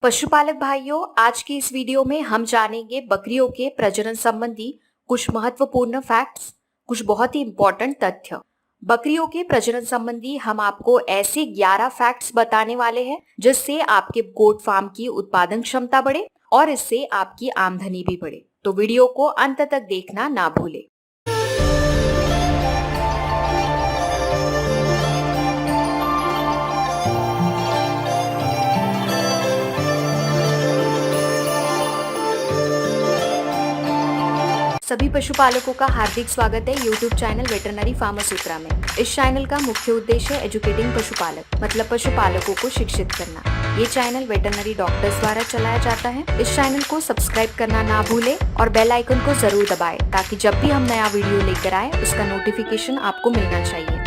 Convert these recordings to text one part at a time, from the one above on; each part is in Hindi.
पशुपालक भाइयों, आज की इस वीडियो में हम जानेंगे बकरियों के प्रजनन संबंधी कुछ महत्वपूर्ण फैक्ट्स, कुछ बहुत ही इंपॉर्टेंट तथ्य। बकरियों के प्रजनन संबंधी हम आपको ऐसे 11 फैक्ट्स बताने वाले हैं जिससे आपके गोट फार्म की उत्पादन क्षमता बढ़े और इससे आपकी आमदनी भी बढ़े। तो वीडियो को अंत तक देखना ना भूलें। सभी पशुपालकों का हार्दिक स्वागत है यूट्यूब चैनल वेटरनरी फार्मर सूत्रा में। इस चैनल का मुख्य उद्देश्य है एजुकेटिंग पशुपालक मतलब पशुपालकों को शिक्षित करना। ये चैनल वेटरनरी डॉक्टर्स द्वारा चलाया जाता है। इस चैनल को सब्सक्राइब करना ना भूलें और बेल आइकन को जरूर दबाएं ताकि जब भी हम नया वीडियो लेकर आए उसका नोटिफिकेशन आपको मिलना चाहिए।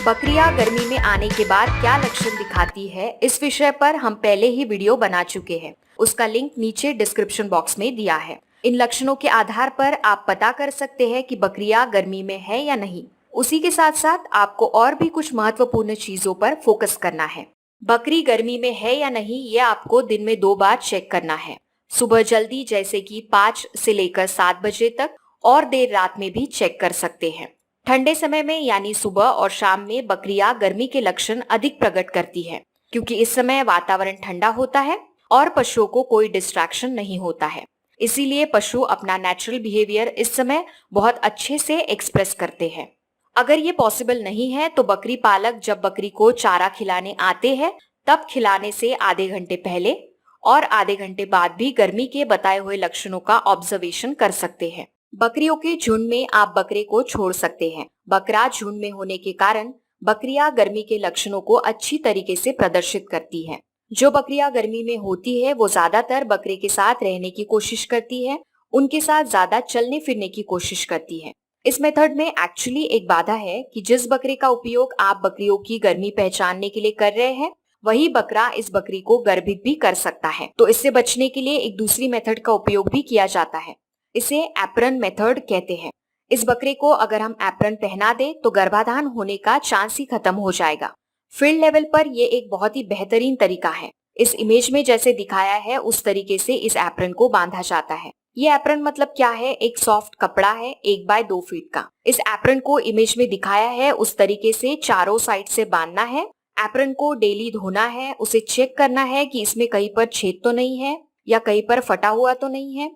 बकरियां गर्मी में आने के बाद क्या लक्षण दिखाती है, इस विषय पर हम पहले ही वीडियो बना चुके हैं। उसका लिंक नीचे डिस्क्रिप्शन बॉक्स में दिया है। इन लक्षणों के आधार पर आप पता कर सकते हैं कि बकरियां गर्मी में है या नहीं। उसी के साथ साथ आपको और भी कुछ महत्वपूर्ण चीजों पर फोकस करना है। बकरी गर्मी में है या नहीं, ये आपको दिन में 2 बार चेक करना है। सुबह जल्दी जैसे कि 5 से लेकर 7 बजे तक और देर रात में भी चेक कर सकते हैं। ठंडे समय में यानी सुबह और शाम में बकरियां गर्मी के लक्षण अधिक प्रकट करती है क्योंकि इस समय वातावरण ठंडा होता है और पशुओं को कोई डिस्ट्रैक्शन नहीं होता है। इसीलिए पशु अपना नेचुरल बिहेवियर इस समय बहुत अच्छे से एक्सप्रेस करते हैं। अगर ये पॉसिबल नहीं है तो बकरी पालक जब बकरी को चारा खिलाने आते हैं तब खिलाने से आधे घंटे पहले और आधे घंटे बाद भी गर्मी के बताए हुए लक्षणों का ऑब्जर्वेशन कर सकते हैं। बकरियों के झुंड में आप बकरे को छोड़ सकते हैं। बकरा झुंड में होने के कारण बकरियां गर्मी के लक्षणों को अच्छी तरीके से प्रदर्शित करती हैं। जो बकरियां गर्मी में होती है वो ज्यादातर बकरे के साथ रहने की कोशिश करती है, उनके साथ ज्यादा चलने फिरने की कोशिश करती है। इस मेथड में एक्चुअली एक बाधा है कि जिस बकरे का उपयोग आप बकरियों की गर्मी पहचानने के लिए कर रहे हैं वही बकरा इस बकरी को गर्भित भी कर सकता है। तो इससे बचने के लिए एक दूसरी मेथड का उपयोग भी किया जाता है। इसे एप्रन मेथड कहते हैं। इस बकरे को अगर हम एप्रन पहना दे तो गर्भाधान होने का चांस ही खत्म हो जाएगा। फील्ड लेवल पर ये एक बहुत ही बेहतरीन तरीका है। इस इमेज में जैसे दिखाया है उस तरीके से इस एप्रन को बांधा जाता है। ये एप्रन मतलब क्या है? एक सॉफ्ट कपड़ा है 1 बाय 2 फीट का। इस एप्रन को इमेज में दिखाया है उस तरीके से चारों साइड से बांधना है। एप्रन को डेली धोना है, उसे चेक करना है कि इसमें कहीं पर छेद तो नहीं है या कहीं पर फटा हुआ तो नहीं है।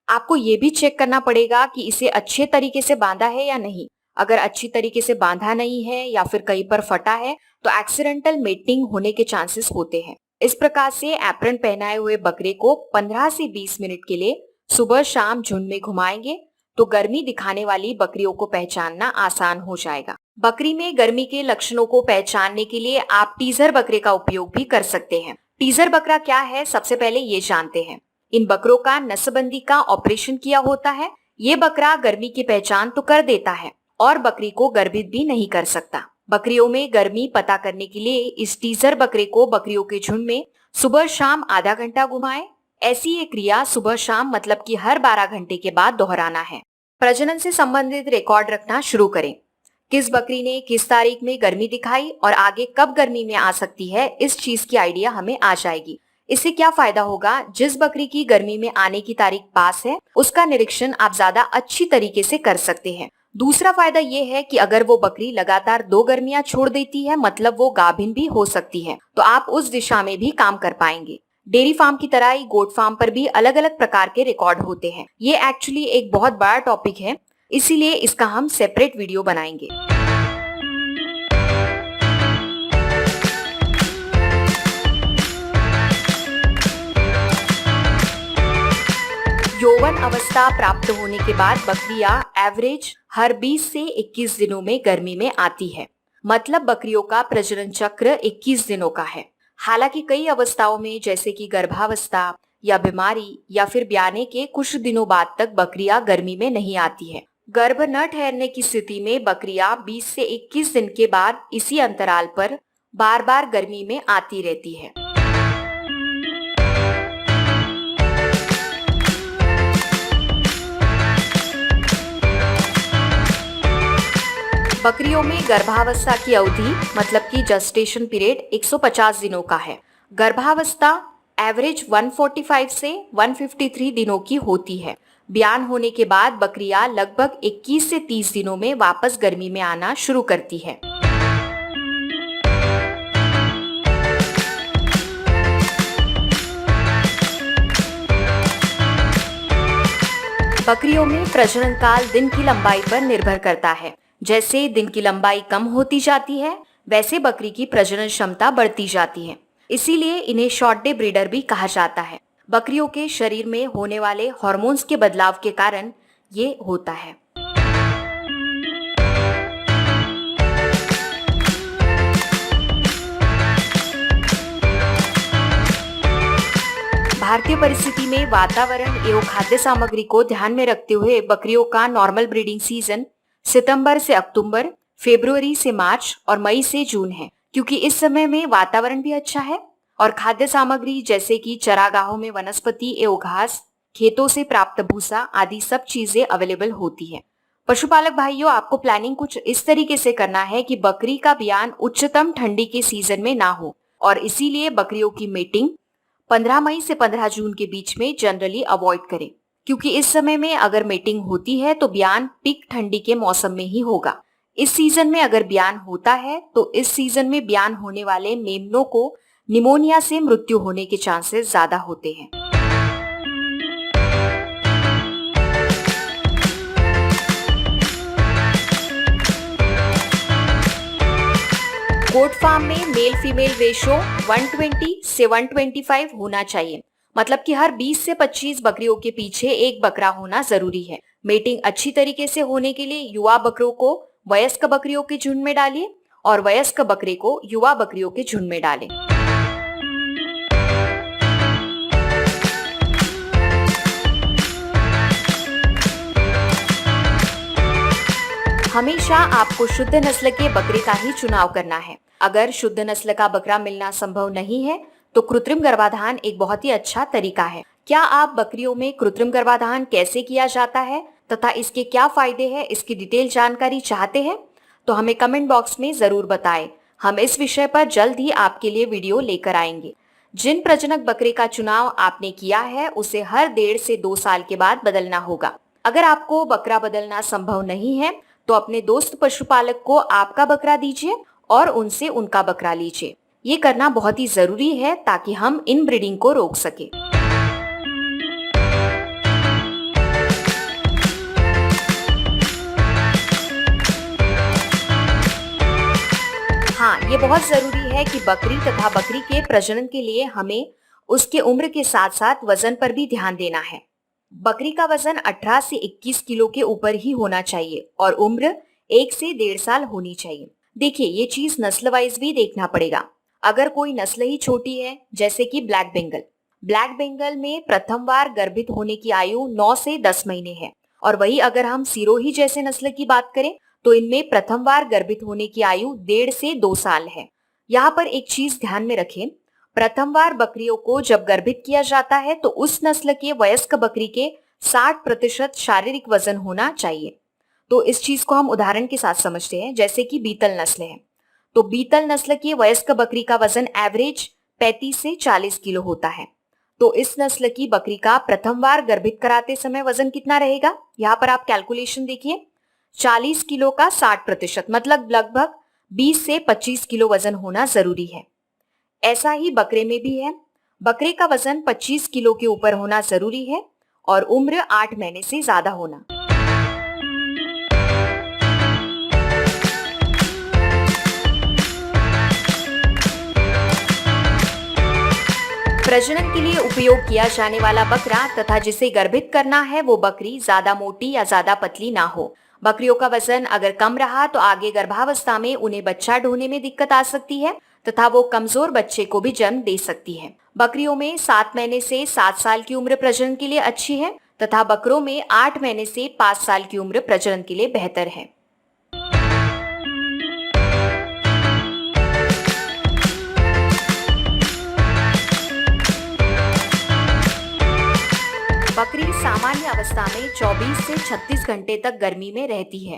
आपको ये भी चेक करना पड़ेगा कि इसे अच्छे तरीके से बांधा है या नहीं। अगर अच्छी तरीके से बांधा नहीं है या फिर कहीं पर फटा है तो एक्सीडेंटल मेटिंग होने के चांसेस होते हैं। इस प्रकार से एप्रन पहनाए हुए बकरे को 15 से 20 मिनट के लिए सुबह शाम झुंड में घुमाएंगे तो गर्मी दिखाने वाली बकरियों को पहचानना आसान हो जाएगा। बकरी में गर्मी के लक्षणों को पहचानने के लिए आप टीजर बकरे का उपयोग भी कर सकते हैं। टीजर बकरा क्या है, सबसे पहले ये जानते हैं। इन बकरों का नसबंदी का ऑपरेशन किया होता है। ये बकरा गर्मी की पहचान तो कर देता है और बकरी को गर्भित भी नहीं कर सकता। बकरियों में गर्मी पता करने के लिए इस टीजर बकरे को बकरियों के झुंड में सुबह शाम आधा घंटा घुमाएं। ऐसी ये क्रिया सुबह शाम मतलब कि हर 12 घंटे के बाद दोहराना है। प्रजनन से संबंधित रिकॉर्ड रखना शुरू करें। किस बकरी ने किस तारीख में गर्मी दिखाई और आगे कब गर्मी में आ सकती है, इस चीज की आइडिया हमें आ जाएगी। इससे क्या फायदा होगा? जिस बकरी की गर्मी में आने की तारीख पास है उसका निरीक्षण आप ज्यादा अच्छी तरीके से कर सकते हैं। दूसरा फायदा ये है कि अगर वो बकरी लगातार 2 गर्मियां छोड़ देती है मतलब वो गाभिन भी हो सकती है, तो आप उस दिशा में भी काम कर पाएंगे। डेयरी फार्म की तरह ही गोट फार्म पर भी अलग अलग प्रकार के रिकॉर्ड होते हैं। ये एक्चुअली एक बहुत बड़ा टॉपिक है, इसीलिए इसका हम सेपरेट वीडियो बनाएंगे। यौवन अवस्था प्राप्त होने के बाद बकरियां एवरेज हर 20 से 21 दिनों में गर्मी में आती है। मतलब बकरियों का प्रजनन चक्र 21 दिनों का है। हालांकि कई अवस्थाओं में जैसे कि गर्भावस्था या बीमारी या फिर ब्याने के कुछ दिनों बाद तक बकरियां गर्मी में नहीं आती है। गर्भ न ठहरने की स्थिति में बकरियां 20 से 21 दिन के बाद इसी अंतराल पर बार बार गर्मी में आती रहती है। बकरियों में गर्भावस्था की अवधि मतलब कि जेस्टेशन पीरियड 150 दिनों का है। गर्भावस्था एवरेज 145 से 153 दिनों की होती है। ब्यान होने के बाद बकरियां लगभग 21 से 30 दिनों में वापस गर्मी में आना शुरू करती है। बकरियों में प्रजनन काल दिन की लंबाई पर निर्भर करता है। जैसे दिन की लंबाई कम होती जाती है, वैसे बकरी की प्रजनन क्षमता बढ़ती जाती है। इसीलिए इन्हें शॉर्ट डे ब्रीडर भी कहा जाता है। बकरियों के शरीर में होने वाले हार्मोन्स के बदलाव के कारण ये होता है। भारतीय परिस्थिति में वातावरण एवं खाद्य सामग्री को ध्यान में रखते हुए बकरियों का नॉर्मल ब्रीडिंग सीजन सितंबर से अक्टूबर, फरवरी से मार्च और मई से जून है, क्योंकि इस समय में वातावरण भी अच्छा है और खाद्य सामग्री जैसे कि चरागाहों में वनस्पति एवं घास, खेतों से प्राप्त भूसा आदि सब चीजें अवेलेबल होती है। पशुपालक भाइयों, आपको प्लानिंग कुछ इस तरीके से करना है कि बकरी का ब्यान उच्चतम ठंडी के सीजन में ना हो और इसीलिए बकरियों की मेटिंग 15 मई से 15 जून के बीच में जनरली अवॉइड करें, क्योंकि इस समय में अगर मेटिंग होती है तो ब्यान पीक ठंडी के मौसम में ही होगा। इस सीजन में अगर ब्यान होता है तो इस सीजन में ब्यान होने वाले मेमनों को निमोनिया से मृत्यु होने के चांसेस ज्यादा होते हैं। गोट फार्म में मेल फीमेल रेशो 120 से 125 होना चाहिए, मतलब कि हर 20 से 25 बकरियों के पीछे एक बकरा होना जरूरी है। मेटिंग अच्छी तरीके से होने के लिए युवा बकरों को वयस्क बकरियों के झुंड में डालिए और वयस्क बकरे को युवा बकरियों के झुंड में डालें। हमेशा आपको शुद्ध नस्ल के बकरे का ही चुनाव करना है। अगर शुद्ध नस्ल का बकरा मिलना संभव नहीं है तो कृत्रिम गर्भाधान एक बहुत ही अच्छा तरीका है। क्या आप बकरियों में कृत्रिम गर्भाधान कैसे किया जाता है तथा इसके क्या फायदे हैं, इसकी डिटेल जानकारी चाहते हैं तो हमें कमेंट बॉक्स में जरूर बताएं। हम इस विषय पर जल्द ही आपके लिए वीडियो लेकर आएंगे। जिन प्रजनक बकरे का चुनाव आपने किया है उसे हर 1.5 से 2 साल के बाद बदलना होगा। अगर आपको बकरा बदलना संभव नहीं है तो अपने दोस्त पशुपालक को आपका बकरा दीजिए और उनसे उनका बकरा लीजिए। ये करना बहुत ही जरूरी है ताकि हम इन ब्रीडिंग को रोक सके। हाँ, ये बहुत जरूरी है कि बकरी तथा बकरी के प्रजनन के लिए हमें उसके उम्र के साथ साथ वजन पर भी ध्यान देना है। बकरी का वजन 18 से 21 किलो के ऊपर ही होना चाहिए और उम्र 1 से 1.5 साल होनी चाहिए। देखिए, ये चीज नस्ल वाइज भी देखना पड़ेगा। अगर कोई नस्ल ही छोटी है जैसे कि ब्लैक बंगाल में प्रथम बार गर्भित होने की आयु 9 से 10 महीने है और वही अगर हम सिरोही जैसे नस्ल की बात करें तो इनमें प्रथम बार गर्भित होने की आयु 1.5 से 2 साल है। यहाँ पर एक चीज ध्यान में रखें, प्रथम बार बकरियों को जब गर्भित किया जाता है तो उस नस्ल के वयस्क बकरी के 60% शारीरिक वजन होना चाहिए। तो इस चीज को हम उदाहरण के साथ समझते हैं, जैसे कि बीतल नस्ल है तो बीतल नस्ल की वयस्क बकरी का वजन एवरेज 35 से 40 किलो होता है। तो इस नस्ल की बकरी का प्रथम बार गर्भित कराते समय वजन कितना रहेगा, यहाँ पर आप कैलकुलेशन देखिए, 40 किलो का 60% मतलब लगभग 20 से 25 किलो वजन होना जरूरी है। ऐसा ही बकरे में भी है। बकरे का वजन 25 किलो के ऊपर होना जरूरी है और उम्र 8 महीने से ज्यादा होना। प्रजनन के लिए उपयोग किया जाने वाला बकरा तथा जिसे गर्भित करना है वो बकरी ज्यादा मोटी या ज्यादा पतली ना हो। बकरियों का वजन अगर कम रहा तो आगे गर्भावस्था में उन्हें बच्चा ढोने में दिक्कत आ सकती है तथा वो कमजोर बच्चे को भी जन्म दे सकती है। बकरियों में 7 महीने से 7 साल की उम्र प्रजनन के लिए अच्छी है तथा बकरों में 8 महीने से 5 साल की उम्र प्रजनन के लिए बेहतर है। बकरी सामान्य अवस्था में 24 से 36 घंटे तक गर्मी में रहती है।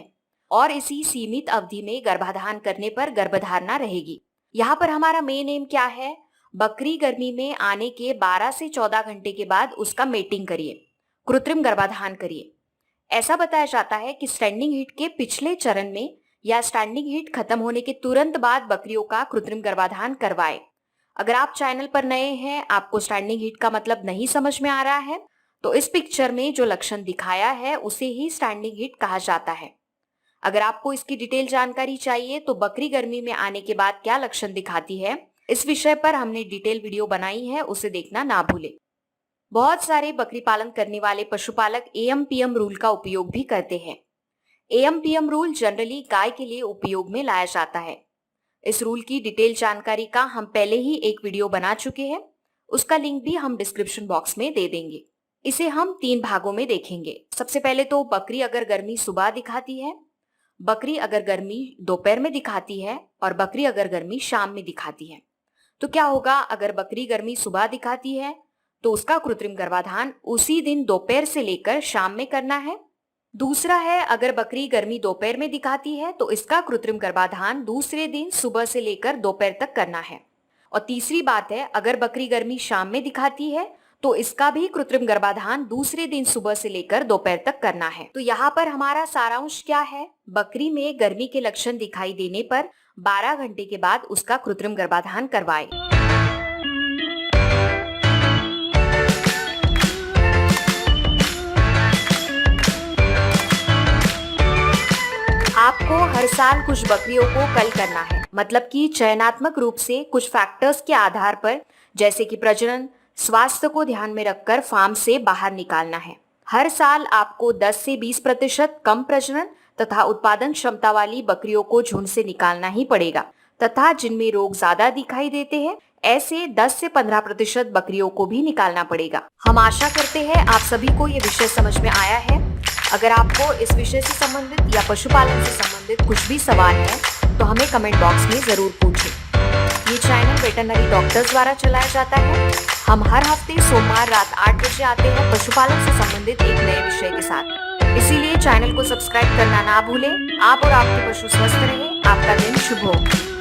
और इसी सीमित अवधि में गर्भाधान करने पर गर्भधारणा रहेगी। यहाँ पर हमारा मेन एम क्या है? बकरी गर्मी में आने के 12 से 14 घंटे के बाद उसका मेटिंग करिए, कृत्रिम गर्भाधान करिए। ऐसा बताया जाता है कि स्टैंडिंग हीट के पिछले चरण में या स्टैंडिंग हीट खत्म होने के तुरंत बाद बकरियों का कृत्रिम गर्भाधान करवाएं। अगर आप चैनल पर नए हैं, आपको स्टैंडिंग हीट का मतलब नहीं समझ में आ रहा है, तो इस पिक्चर में जो लक्षण दिखाया है उसे ही स्टैंडिंग हीट कहा जाता है। अगर आपको इसकी डिटेल जानकारी चाहिए तो बकरी गर्मी में आने के बाद क्या लक्षण दिखाती है, इस विषय पर हमने डिटेल वीडियो बनाई है, उसे देखना ना भूलें। बहुत सारे बकरी पालन करने वाले पशुपालक एएम-पीएम रूल का उपयोग भी करते हैं। एएम-पीएम रूल जनरली गाय के लिए उपयोग में लाया जाता है। इस रूल की डिटेल जानकारी का हम पहले ही एक वीडियो बना चुके हैं, उसका लिंक भी हम डिस्क्रिप्शन बॉक्स में दे देंगे। इसे हम 3 भागों में देखेंगे। सबसे पहले तो बकरी अगर गर्मी सुबह दिखाती है, बकरी अगर गर्मी दोपहर में दिखाती है और बकरी अगर गर्मी शाम में दिखाती है। तो क्या होगा? अगर बकरी गर्मी सुबह दिखाती है तो उसका कृत्रिम गर्भाधान उसी दिन दोपहर से लेकर शाम में करना है। दूसरा है, अगर बकरी गर्मी दोपहर में दिखाती है तो इसका कृत्रिम गर्भाधान दूसरे दिन सुबह से लेकर दोपहर तक करना है। और तीसरी बात है, अगर बकरी गर्मी शाम में दिखाती है तो इसका भी कृत्रिम गर्भाधान दूसरे दिन सुबह से लेकर दोपहर तक करना है। तो यहाँ पर हमारा सारांश क्या है? बकरी में गर्मी के लक्षण दिखाई देने पर 12 घंटे के बाद उसका कृत्रिम गर्भाधान करवाएं। आपको हर साल कुछ बकरियों को कल करना है, मतलब कि चयनात्मक रूप से कुछ फैक्टर्स के आधार पर, जैसे कि प्रजनन, स्वास्थ्य को ध्यान में रखकर फार्म से बाहर निकालना है। हर साल आपको 10 से 20% कम प्रजनन तथा उत्पादन क्षमता वाली बकरियों को झुंड से निकालना ही पड़ेगा, तथा जिनमें रोग ज्यादा दिखाई देते हैं ऐसे 10 से 15% बकरियों को भी निकालना पड़ेगा। हम आशा करते हैं आप सभी को ये विषय समझ में आया है। अगर आपको इस विषय से संबंधित या पशुपालन से संबंधित कुछ भी सवाल है तो हमें कमेंट बॉक्स में जरूर पूछें। ये चैनल वेटरनरी डॉक्टर्स द्वारा चलाया जाता है। हम हर हफ्ते सोमवार रात 8 बजे आते हैं पशुपालन से संबंधित एक नए विषय के साथ। इसीलिए चैनल को सब्सक्राइब करना ना भूलें। आप और आपके पशु स्वस्थ रहें। आपका दिन शुभ हो।